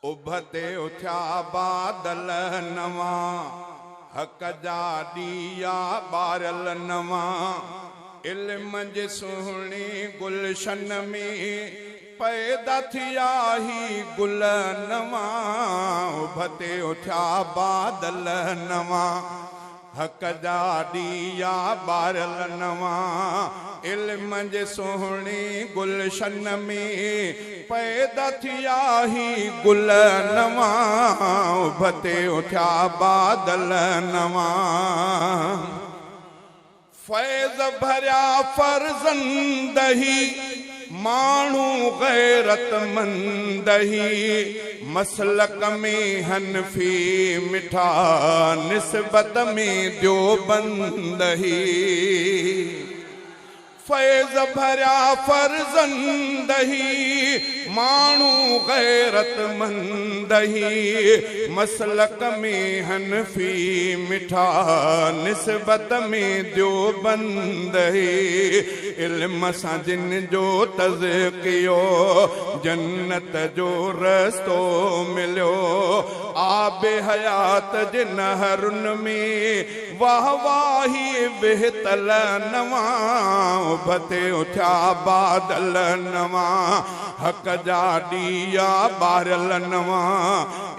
उभते उठा बादल नवा हक जा दिया बारल नवा इल्म जे सुहणी गुलशन में पैदा थिया ही गुल नवा उभते उठा बादल नवा हक जा दिया बारल नवा इल्म जे सुहणी गुलशन में पैदा थिया ही गुल नवा उभते उठा बादल नवा फैज़ भरिया फर्ज़ंद ही मानू गैरतमंद ही मसलक में हनफी मिठा निस्बत में देवबंद ही फैज़ भरिया फर्ज़ंद ही मानू गैरतमंद ही मसलक में हनफी मिठा निस्बत में देवबंद ही इल्म सां जिन जो तज़कियो जन्नत जो रस्तो मिलियो आबे हयात जे नहरुन में वाह वाही बेहतल नवा उभते उठा बादल नवा हक जा दिया बारल नवा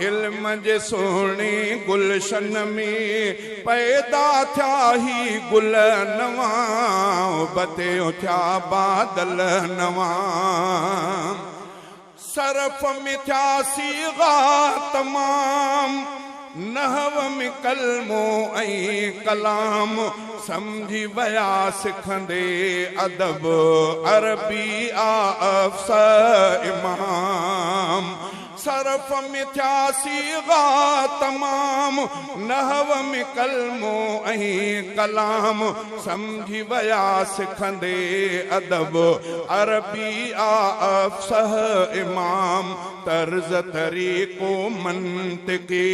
इल्म जे सुहणी गुलशन में पैदा थिया ही गुल नवा उभते उठा बादल नवा सरफ में थिया सीगा तमाम नहव में कलमो ऐं कलाम समझी वया सिखंदे अदब अरबी अफ़्सर इमाम सरफ में थिया सीगा तमाम नहव में कलमो ऐं कलाम समझी वया सिखंदे अदब अरबी अफ़्सर इमाम तर्ज तरीक़ो मंतिक़ी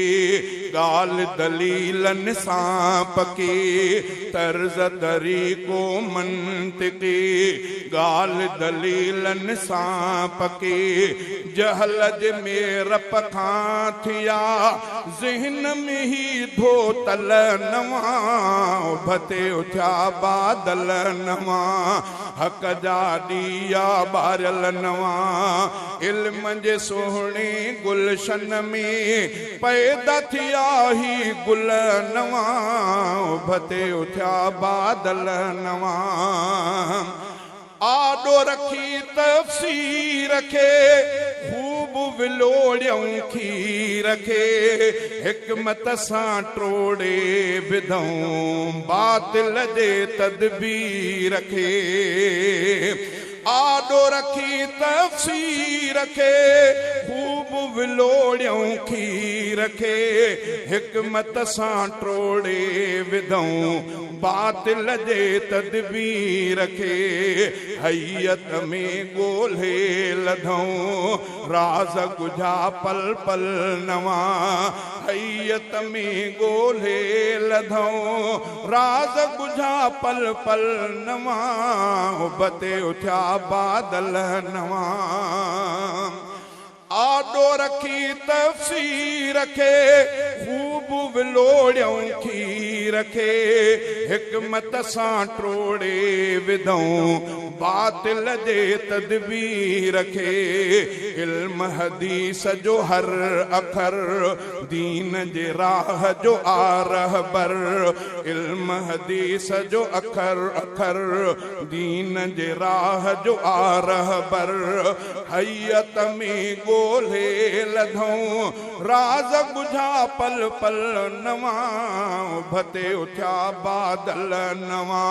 गाल दलीलन सां पकी तर्ज तरीक़ो मंतिक़ी गाल दलीलन सां पकी जहल जे मेरप खां थिया ज़हन में ही धोतल नवा उभते उठा बादल नवा हक जा दिया बारल नवा इल्म जे सुहणी गुलशन में पैदा थिया ही गुल नवा उभते उठा बादल नवा आडो रखी तफ़सीर खे खूब विलोड़ियऊं खीर खे हिकमत सां टोड़े विधऊं बातिल जे तदबीर खे आडो रखी तफ़सीर खे खूब विलोड़ियऊं खीर खे हिकमत सां टोड़े विधऊं बातिल जे तदबीर खे हैयत में ॻोल्हे लधऊं राज़ गुझा पल पल नवा हैयत में ॻोल्हे लधऊं राज़ गुझा पल पल नवा उभते उठा बादल नवा आडो रखी तफ़सीर खे खूब विलोड़ियऊं खीर खे हिकमत सां टोड़े विधऊं बातिल जे तदबीर खे इल्म हदीस जो हर अखर दीन जे राह जो आरहबर इल्म हदीस जो अखर अखर दीन जे राह जो आरहबर हैयत में ॻोल्हे लधऊं राज़ गुझा पल पल नवा उभते उठा बादल नवा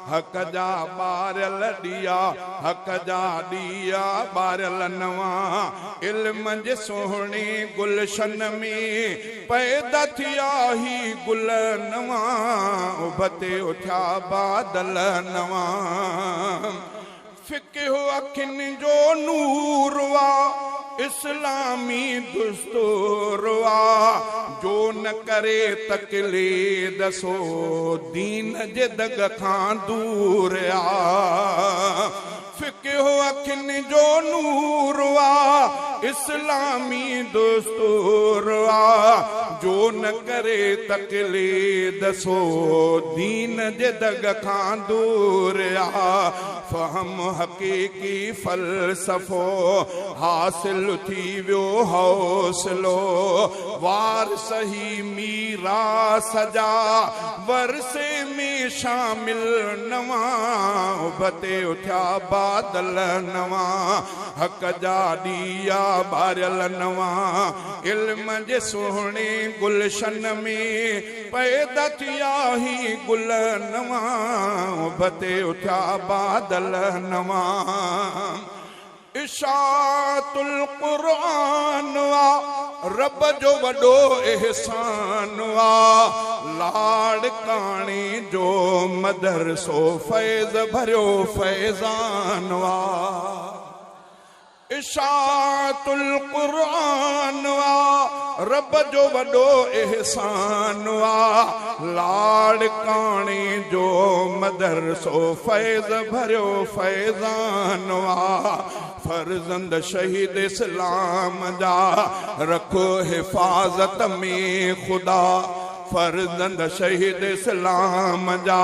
हक जा बारल दिया हक जा दिया बारल नवा इल्म जे सुहणी गुलशन में पैदा थिया ही गुल नवा उभते उठा बादल नवा फ़िक़्ह अखियुनि जो नूर वा इस्लामी दुस्तूर वा जो न करे तक़लीद सो दीन जे दग खां दूर आ फ़िक़्ह इहो अखियुनि जो नूर आहे इस्लामी दुस्तूर आहे जो न करे तक़लीद सो दीन जे दग खां दूर आहे फ़हम हक़ीक़ी फ़लसफ़ो हासिल थी वियो हौसलो वार सही मीरास जा वरसे में शामिल नवां उभते उठिया बादल नवां हक़ जा ॾीया ॿारियल नवां इल्म जे सुहिणे गुलशन में पैदा थिया ही गुल नवां उभते उठिया बादल नवां इशातुल क़ुरान वा रब जो वॾो एहसान वा लाड़काणी जो मदरसो फैज़ भरियो फैज़ान वा इशातुल क़ुरान वा रब जो वॾो एहसान वा लाड़काणी जो मदरसो फैज़ भरियो फैज़ान वा फर्जंद शहीद इस्लाम जा रखो हिफ़ाज़त में ख़ुदा फर्जंद शहीद इस्लाम जा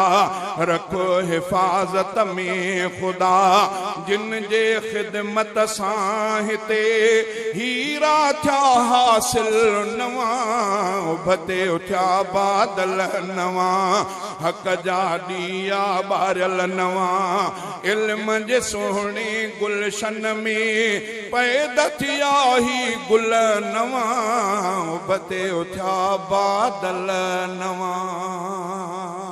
रखो हिफ़ाज़त में ख़ुदा जिन जे ख़िदमत सां हिते हीरा थिया हासिल नवां उभते उठिया बादल नवां हक़ जा ॾीया ॿारियल नवां इल्म जे सुहिणे गुलशन में पैदा थिया ही गुल नवां उभते उठिया बादल नवां